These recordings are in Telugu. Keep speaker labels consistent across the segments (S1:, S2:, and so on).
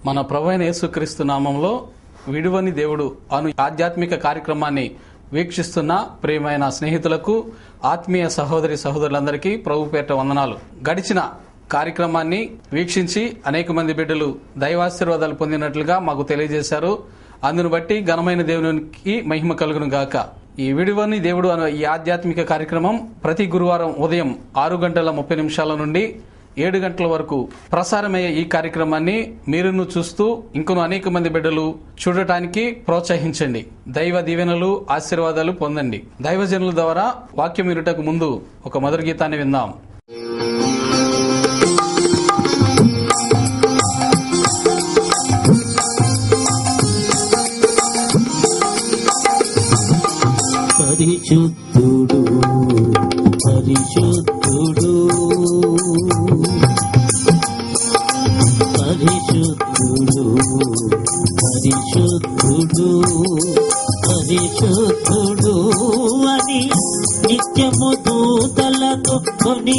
S1: మన ప్రభువైన యేసుక్రీస్తు నామంలో విడువని దేవుడు అను ఆధ్యాత్మిక కార్యక్రమాన్ని వీక్షిస్తున్న ప్రియమైన స్నేహితులకు, ఆత్మీయ సహోదరి సహోదరులందరికీ ప్రభు పేరిట వందనాలు. గడిచిన కార్యక్రమాన్ని వీక్షించి అనేక మంది బిడ్డలు దైవాశీర్వాదాలు పొందినట్లుగా మాకు తెలియజేశారు. అందును బట్టి ఘనమైన దేవునికి మహిమ కలుగును గాక. ఈ విడువని దేవుడు అనే ఈ ఆధ్యాత్మిక కార్యక్రమం ప్రతి గురువారం ఉదయం 6:30 నుండి 7 గంటల వరకు ప్రసారమయ్యే ఈ కార్యక్రమాన్ని మీరును చూస్తూ ఇంకొను అనేక మంది బిడ్డలు చూడటానికి ప్రోత్సహించండి. దైవ దీవెనలు, ఆశీర్వాదాలు పొందండి. దైవజనుల ద్వారా వాక్యం వినుటకు ముందు ఒక మధుర గీతాన్ని విందాం.
S2: పరిశుద్ధుడు పరిశుద్ధుడు పరిశుద్ధుడు పరిశుద్ధుడు పరిశుద్ధుడు అని నిత్యము దూతలతో కొనియాడబడుతున్న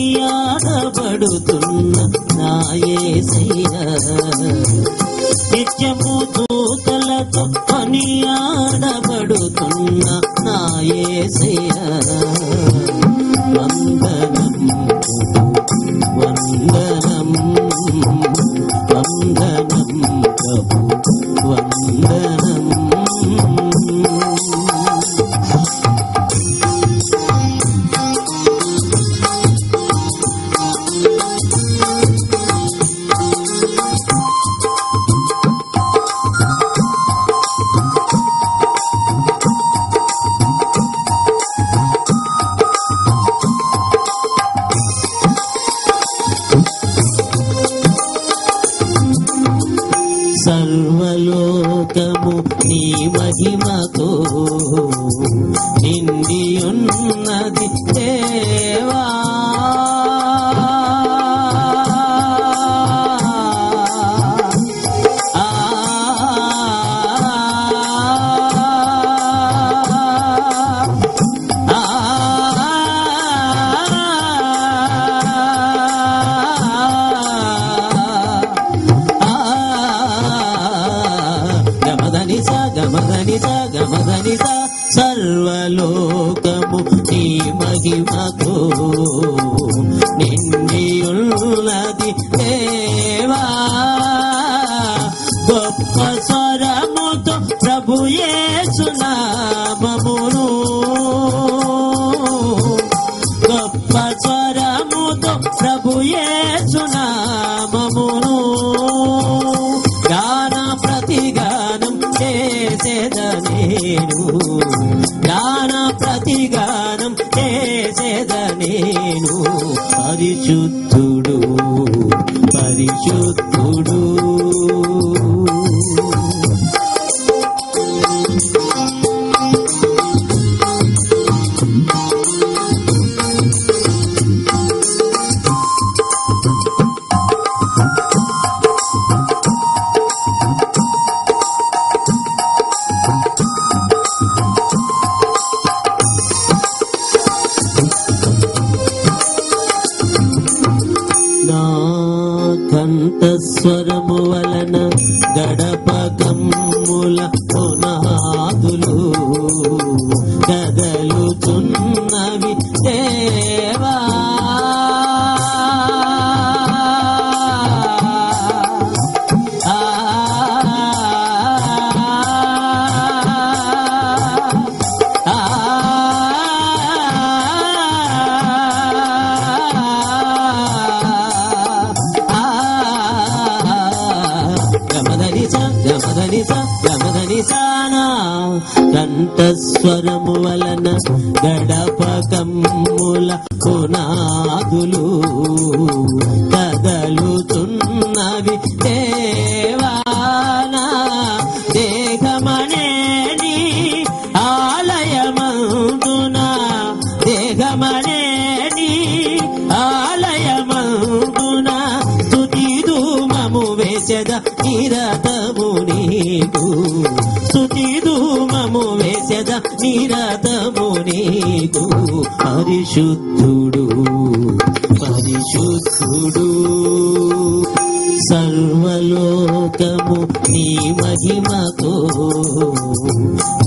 S2: నా యేసయ్యా, నిత్యము దూతలతో కొనియాడబడుతున్న నా యేసయ్యా, వందనం వందనం వందనం ప్రభు వందనం. సర్వలోకము నీ మహిమతో నిండి ఉన్నది దేవా, సర్వలోకము నీ మహిమతో నిండి ఉన్నది దేవా, గొప్ప స్వరముతో ప్రభు యేసు నామమును, గొప్ప స్వరముతో ప్రభు యేసు నామమును గాన ప్రతిగానం చేసేద నేను, గాన ప్రతిగానం చేసేద నేను. పరిశుద్ధుడు పరిశుద్ధుడు కంఠస్వరము వలన గడప గమ్ముల పునాదులు కదలుచున్నవి దేవా, కంఠస్వరము వలన గడప కమ్ముల పునాదులు కదలుతున్నవి దేవానా, దేహమనేని ఆలయమందున, దేహమనేని ఆలయమందున స్తుతి ధూమము వేసెద నిరతము నీకు, స్తుతి ధూమము వేసెద నిరతము నీకు. పరిశుద్ధుడు పరిశుద్ధుడు సర్వలోకము నీ మహిమతో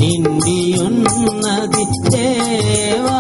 S2: నిండి ఉన్నది దేవా.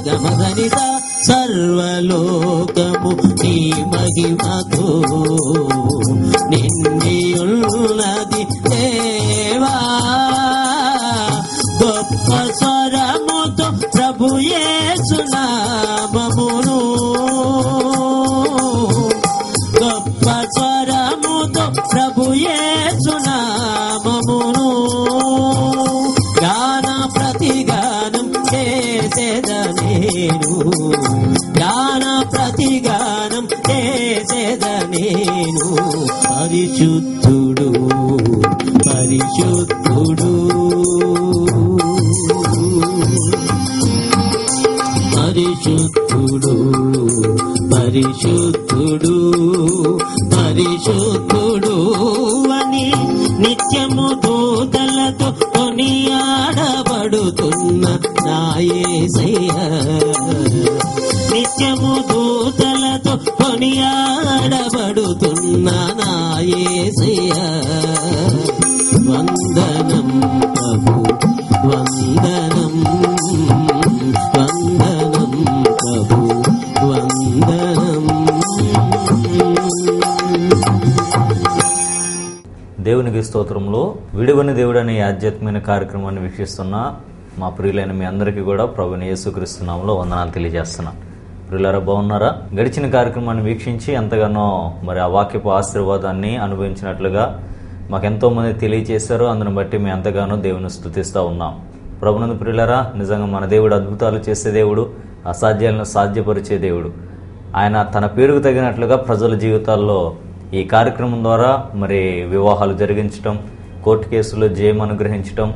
S2: గమదనిత సర్వలోకము నీ మహిమతో నిండి ఉన్నది దేవా. గొప్ప స్వరముతో ప్రభు యేసు నామమును, గొప్ప స్వరముతో ప్రభు యేసు నామమును గాన ప్రతిగానం చేసేదనేను, గాన ప్రతిగానం చేసేదనేను. పరిశుద్ధుడు పరిశుద్ధుడు పరిశుద్ధుడు పరిశుద్ధుడు పరిశుద్ధుడు అని నిత్యము దూతలతో కొనియాడబడుతున్న నా యేసయ్యా. నిత్యము దూతలతో కొనియాడబడుతున్న నా యేసయ్యా. వందనం ప్రభు వందనం, వందనం ప్రభు వందనం.
S3: దేవునికి స్తోత్రంలో విడువని దేవుడు అనే ఆధ్యాత్మిక కార్యక్రమాన్ని వీక్షిస్తున్న మా ప్రియులైన మీ అందరికీ కూడా ప్రభుని యేసుక్రీస్తు నామములో వందనాలు తెలియజేస్తున్నాను. ప్రియులారా, బాగున్నారా? గడిచిన కార్యక్రమాన్ని వీక్షించి ఎంతగానో మరి ఆ వాక్యపు ఆశీర్వాదాన్ని అనుభవించినట్లుగా మాకెంతో మంది తెలియజేశారు. అందుని బట్టి మేము ఎంతగానో దేవుని స్తుతిస్తూ ఉన్నాం. ప్రభునందు ప్రియులారా, నిజంగా మన దేవుడు అద్భుతాలు చేసే దేవుడు, అసాధ్యాలను సాధ్యపరిచే దేవుడు. ఆయన తన పేరుకు తగినట్లుగా ప్రజల జీవితాల్లో ఈ కార్యక్రమం ద్వారా మరి వివాహాలు జరిగించటం, కోర్టు కేసులో జయం అనుగ్రహించటం,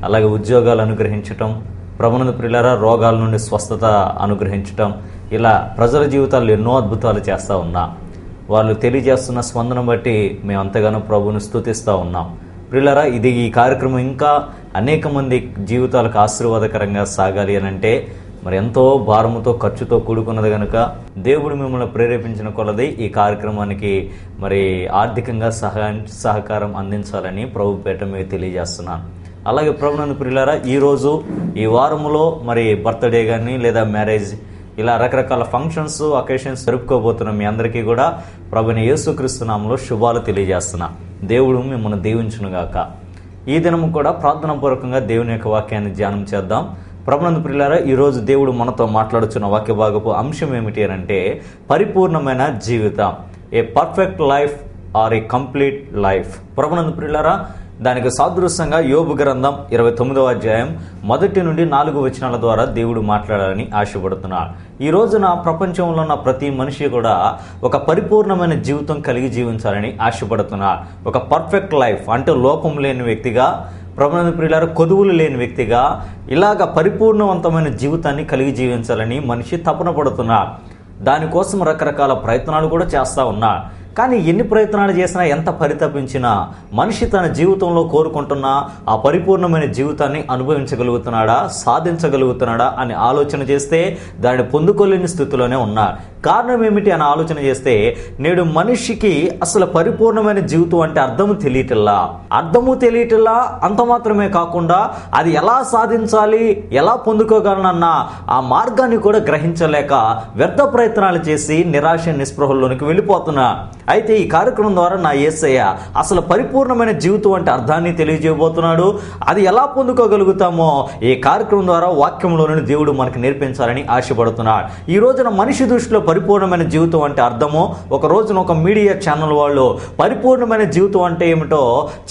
S3: అలాగే ఉద్యోగాలు అనుగ్రహించటం, ప్రభునందు ప్రియులారా రోగాల నుండి స్వస్థత అనుగ్రహించటం, ఇలా ప్రజల జీవితాల్లో ఎన్నో అద్భుతాలు చేస్తూ ఉన్నా. వాళ్ళు తెలియజేస్తున్న స్పందన బట్టి మేము అంతగానో ప్రభువుని స్తుతిస్తూ ఉన్నాం. ప్రియులారా, ఈ కార్యక్రమం ఇంకా అనేక మంది జీవితాలకు ఆశీర్వాదకరంగా సాగాలి అని అంటే మరి ఎంతో భారముతో ఖర్చుతో కూడుకున్నది కనుక దేవుడు మిమ్మల్ని ప్రేరేపించిన కొలది ఈ కార్యక్రమానికి మరి ఆర్థికంగా సహకారం అందించాలని ప్రభు పేట మీకు తెలియజేస్తున్నాను. అలాగే ప్రభునందు ప్రియులారా, ఈరోజు ఈ వారములో మరి బర్త్డే కానీ లేదా మ్యారేజ్ ఇలా రకరకాల ఫంక్షన్స్ అకేషన్స్ జరుపుకోబోతున్న మీ అందరికీ కూడా ప్రభుని యేసుక్రీస్తు నామములో శుభాలు తెలియజేస్తున్నా. దేవుడు మిమ్మల్ని దీవించునుగాక. ఈ దినము కూడా ప్రార్థనా పూర్వకంగా దేవుని యొక్క వాక్యాన్ని ధ్యానం చేద్దాం. ప్రభునందు ప్రియులారా, ఈరోజు దేవుడు మనతో మాట్లాడుచున్న వాక్య భాగపు అంశం ఏమిటి అంటే పరిపూర్ణమైన జీవితం, a perfect life or a complete life. ప్రభునందు ప్రియులారా, దానికి సాదృశ్యంగా యోబు గ్రంథం 29వ అధ్యాయం 1 నుండి 4 వచనాల ద్వారా దేవుడు మాట్లాడాలని ఆశపడుతున్నాడు. ఈ రోజున ప్రపంచంలో ఉన్న ప్రతి మనిషి కూడా ఒక పరిపూర్ణమైన జీవితం కలిగి జీవించాలని ఆశపడుతున్నాడు. ఒక పర్ఫెక్ట్ లైఫ్ అంటే లోపం లేని వ్యక్తిగా, ప్రభునందు ప్రియులారా కొదువులు లేని వ్యక్తిగా ఇలాగ పరిపూర్ణవంతమైన జీవితాన్ని కలిగి జీవించాలని మనిషి తపన పడుతున్నాడు. దానికోసం రకరకాల ప్రయత్నాలు కూడా చేస్తూ ఉన్నాడు. కానీ ఎన్ని ప్రయత్నాలు చేసినా, ఎంత పరితపించినా మనిషి తన జీవితంలో కోరుకుంటున్న ఆ పరిపూర్ణమైన జీవితాన్ని అనుభవించగలుగుతున్నాడా, సాధించగలుగుతున్నాడా అని ఆలోచన చేస్తే దాన్ని పొందుకోలేని స్థితిలోనే ఉన్నాడు. కారణం ఏమిటి అని ఆలోచన చేస్తే నేడు మనిషికి అసలు పరిపూర్ణమైన జీవితం అంటే అర్థము తెలియటల్లా. అంత మాత్రమే కాకుండా అది ఎలా సాధించాలి, ఎలా పొందుకోగలనన్న ఆ మార్గాన్ని కూడా గ్రహించలేక వ్యర్థ ప్రయత్నాలు చేసి నిరాశ నిస్పృహల్లోనికి వెళ్ళిపోతున్నా. అయితే ఈ కార్యక్రమం ద్వారా నా యేసయ్య అసలు పరిపూర్ణమైన జీవితం అంటే అర్థాన్ని తెలియజేయబోతున్నాడు. అది ఎలా పొందుకోగలుగుతామో ఈ కార్యక్రమం ద్వారా వాక్యంలోని దేవుడు మనకు నేర్పించాలని ఆశపడుతున్నాడు. ఈ రోజున మనిషి దృష్టిలో పరిపూర్ణమైన జీవితం అంటే అర్థమో, ఒక రోజున ఒక మీడియా ఛానల్ వాళ్ళు పరిపూర్ణమైన జీవితం అంటే ఏమిటో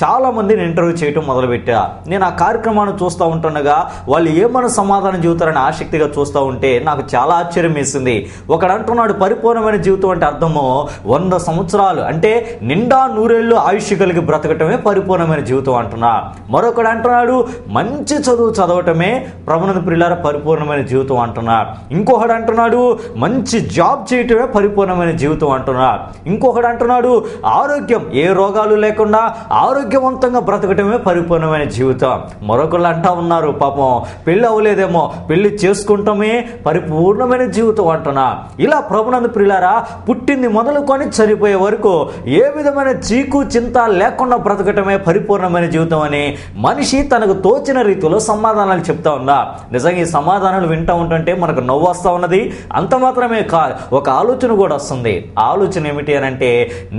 S3: చాలా మందిని ఇంటర్వ్యూ చేయటం మొదలుపెట్టా. నేను ఆ కార్యక్రమాన్ని చూస్తూ ఉంటుండగా వాళ్ళు ఏమన్నా సమాధానం చెబుతారని ఆసక్తిగా చూస్తూ ఉంటే నాకు చాలా ఆశ్చర్యం వేసింది. ఒకడు అంటున్నాడు పరిపూర్ణమైన జీవితం అంటే అర్థము 100 సంవత్సరాలు అంటే నిండా 100 ఏళ్ళు ఆయుష్ కలిగి బ్రతకటమే పరిపూర్ణమైన జీవితం అంటున్నా. మరొకడు అంటున్నాడు మంచి చదువు చదవటమే ప్రభునందు ప్రియులారా పరిపూర్ణమైన జీవితం అంటున్నా. ఇంకొకడు అంటున్నాడు మంచి జాబ్ చేయటమే పరిపూర్ణమైన జీవితం అంటున్నా. ఇంకొకడు అంటున్నాడు ఆరోగ్యం, ఏ రోగాలు లేకుండా ఆరోగ్యవంతంగా బ్రతకటమే పరిపూర్ణమైన జీవితం. మరొకళ్ళు అంటా ఉన్నారు పాపం పెళ్లి అవ్వలేదేమో, పెళ్లి చేసుకుంటామే పరిపూర్ణమైన జీవితం అంటున్నా. ఇలా ప్రభునందు ప్రియులారా పుట్టింది మొదలుకొని చనిపోయే వరకు ఏ విధమైన చీకు చింత లేకుండా బ్రతకటమే పరిపూర్ణమైన జీవితం అని మనిషి తనకు తోచిన రీతిలో సమాధానాలు చెప్తా ఉందా. నిజంగా ఈ సమాధానాలు వింటూ ఉంటుంటే మనకు నవ్వు వస్తూ ఉన్నది. అంత మాత్రమే కాదు, ఒక ఆలోచన కూడా వస్తుంది. ఆలోచన ఏమిటి అని అంటే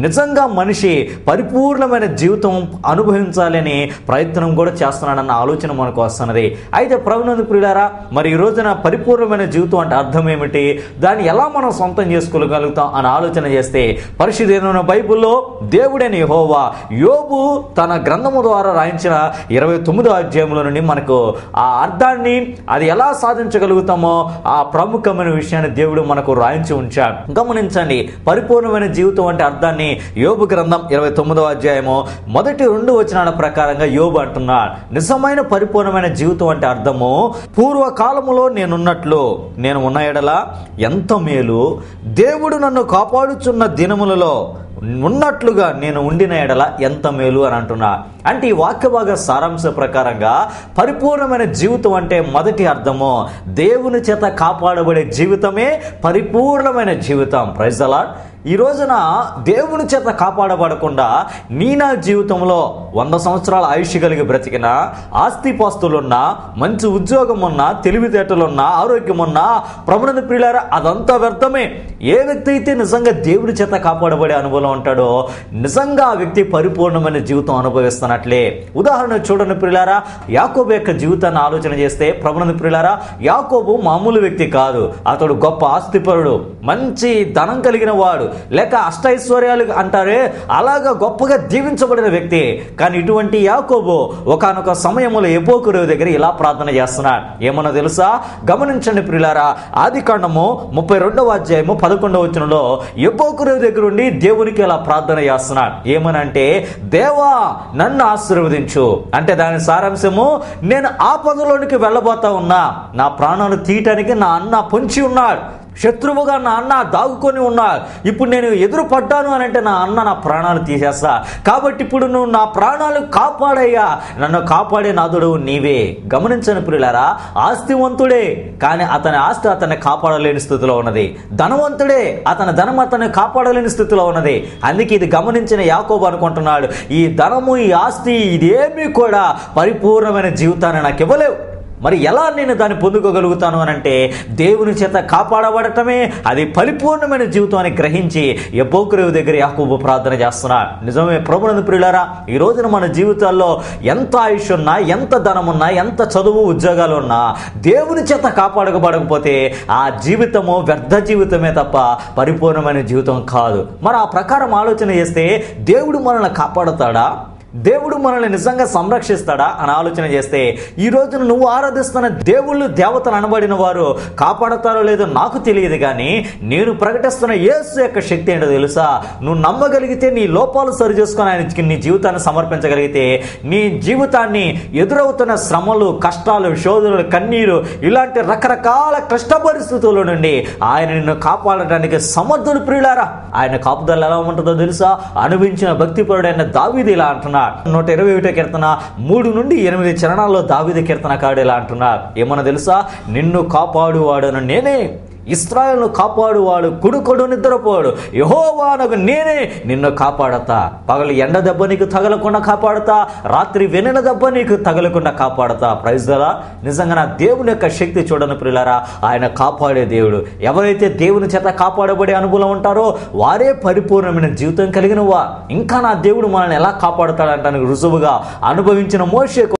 S3: నిజంగా మనిషి పరిపూర్ణమైన జీవితం అనుభవించాలని ప్రయత్నం కూడా చేస్తున్నాడన్న ఆలోచన మనకు వస్తున్నది. అయితే ప్రభునందు ప్రియులారా మరి ఈ రోజున పరిపూర్ణమైన జీవితం అంటే అర్థం ఏమిటి, దాన్ని ఎలా మనం సొంతం చేసుకోగలుగుతాం అని ఆలోచన చేస్తే పరిశుద్ధమైన బైబిల్లో దేవుడైన యెహోవా యోబు తన గ్రంథము ద్వారా రాయించిన 29వ అధ్యాయంలో నుండి మనకు ఆ అర్థాన్ని అది ఎలా సాధించగలుగుతామో ఆ ప్రముఖమైన విషయాన్ని దేవుడు మనకు రాయించి ఉంచాడు. గమనించండి, పరిపూర్ణమైన జీవితం అంటే అర్థాన్ని యోబు గ్రంథం 29వ అధ్యాయము మొదటి 2 వచనాల ప్రకారంగా యోబు అంటున్నాడు. నిజమైన పరిపూర్ణమైన జీవితం అంటే అర్థము పూర్వకాలములో నేనున్నట్లు నేను ఉన్న ఎడల ఎంత మేలు, దేవుడు నన్ను కాపాడుచున్న దినములలో ఉన్నట్లుగా నేను ఉండిన ఎడల ఎంత మేలు అని అంటున్నా. అంటే ఈ వాక్య భాగ సారాంశ ప్రకారంగా పరిపూర్ణమైన జీవితం అంటే మొదటి అర్థము దేవుని చేత కాపాడబడే జీవితమే పరిపూర్ణమైన జీవితం. Praise the Lord. ఈ రోజున దేవుని చేత కాపాడబడకుండా నా జీవితంలో 100 సంవత్సరాల ఆయుష్ కలిగి బ్రతికిన, ఆస్తిపాస్తులున్నా, మంచి ఉద్యోగం ఉన్నా, తెలివితేటలున్నా, ఆరోగ్యం ఉన్నా ప్రభునందు ప్రియులారా అదంతా వ్యర్థమే. ఏ వ్యక్తి అయితే నిజంగా దేవుని చేత కాపాడబడే అనుభవం ఉంటాడో నిజంగా ఆ వ్యక్తి పరిపూర్ణమైన జీవితం అనుభవిస్తున్నట్లే. ఉదాహరణ చూడండి ప్రియులారా, యాకోబు యొక్క జీవితాన్ని ఆలోచన చేస్తే ప్రభునందు ప్రియులారా యాకోబు మామూలు వ్యక్తి కాదు. అతడు గొప్ప ఆస్తిపరుడు, మంచి ధనం కలిగిన వాడు, లేక అష్టైశ్వర్యాలు అంటారే అలాగా గొప్పగా దీవించబడిన వ్యక్తి. కానీ ఇటువంటి యాకోబు ఒకానొక సమయంలో యెబోకు రేవు దగ్గర ఇలా ప్రార్థన చేస్తున్నాడు. ఏమన్నా తెలుసా? గమనించండి ప్రియులారా, ఆదికాండము 32వ అధ్యాయము 11వ వచనంలో యెబోకు రేవు దగ్గర ఉండి దేవునికి ఇలా ప్రార్థన చేస్తున్నాడు. ఏమనంటే దేవా నన్ను ఆశీర్వదించు. అంటే దాని సారాంశము నేను ఆపదలోనికి వెళ్ళబోతా ఉన్నా, నా ప్రాణాలు తీయటానికి నా అన్న పొంచి ఉన్నాడు, శత్రువుగా నా అన్న దాగుకొని ఉన్నాడు. ఇప్పుడు నేను ఎదురు పడ్డాను అని అంటే నా అన్న నా ప్రాణాలు తీసేస్తా. కాబట్టి ఇప్పుడు నువ్వు నా ప్రాణాలు కాపాడయ్యా, నన్ను కాపాడే నాదుడు నీవే. గమనించని ప్రియులారా, ఆస్తివంతుడే కానీ అతని ఆస్తి అతన్ని కాపాడలేని స్థితిలో ఉన్నది. ధనవంతుడే, అతని ధనం అతన్ని కాపాడలేని స్థితిలో ఉన్నది. అందుకే ఇది గమనించిన యాకోబు అనుకుంటున్నాడు, ఈ ధనము ఈ ఆస్తి ఇదేమీ కూడా పరిపూర్ణమైన జీవితాన్ని నాకు ఇవ్వలేవు. మరి ఎలా నేను దాన్ని పొందుకోగలుగుతాను అని అంటే దేవుని చేత కాపాడబడటమే అది పరిపూర్ణమైన జీవితం అని గ్రహించి యెబోకు రేవు దగ్గర యాకోబు ప్రార్థన చేస్తున్నాడు. నిజమే ప్రభునందు ప్రియులారా, ఈ రోజున మన జీవితాల్లో ఎంత ఆయుష్ ఉన్నా, ఎంత ధనం ఉన్నా, ఎంత చదువు ఉద్యోగాలు ఉన్నా దేవుని చేత కాపాడకపోతే ఆ జీవితము వ్యర్థ జీవితమే తప్ప పరిపూర్ణమైన జీవితం కాదు. మరి ఆ ప్రకారం ఆలోచన చేస్తే దేవుడు మనల్ని కాపాడుతాడా, దేవుడు మనల్ని నిజంగా సంరక్షిస్తాడా అని ఆలోచన చేస్తే ఈ రోజున నువ్వు ఆరాధిస్తున్న దేవుళ్ళు దేవతలు అనబడిన వారు కాపాడతారో లేదో నాకు తెలియదు. కానీ నేను ప్రకటిస్తున్న యేసు యొక్క శక్తి ఏంటో తెలుసా? నువ్వు నమ్మగలిగితే, నీ లోపాలు సరి చేసుకొని ఆయనకి నీ జీవితాన్ని సమర్పించగలిగితే, నీ జీవితాన్ని ఎదురవుతున్న శ్రమలు, కష్టాలు, శోధనలు, కన్నీరు ఇలాంటి రకరకాల కష్ట పరిస్థితుల నుండి ఆయన నిన్ను కాపాడడానికి సమర్థుడు. ప్రియులారా, ఆయన కాపుదల ఎలా ఉంటుందో తెలుసా? అనుభవించిన భక్తిపరుడైన దావీదు ఇలా అంటున్నాడు. 121వ కీర్తన 3 నుండి 8 చరణాల్లో దావీదు కీర్తనకారుడు ఇలా అంటున్నారు. ఏమన్నా తెలుసా? నిన్ను కాపాడువాడను నేనే, ఇశ్రాయేలును కాపాడువాడు కుడుకొడు నిద్రపోడు, యెహోవానగు నేనే నిన్ను కాపాడతా. పగలు ఎండ దెబ్బ నీకు తగలకుండా కాపాడుతా, రాత్రి వెన్నెల దెబ్బ నీకు తగలకుండా కాపాడుతా. Praise the lord. నిజంగా నా దేవుని యొక్క శక్తి చూడని ప్రియులారా, ఆయన కాపాడే దేవుడు. ఎవరైతే దేవుని చేత కాపాడబడే అనుభవం ఉంటారో వారే పరిపూర్ణమైన జీవితం కలిగిన వారు. ఇంకా నా దేవుడు మనల్ని ఎలా కాపాడుతాడంటానికి రుజువుగా అనుభవించిన మోషే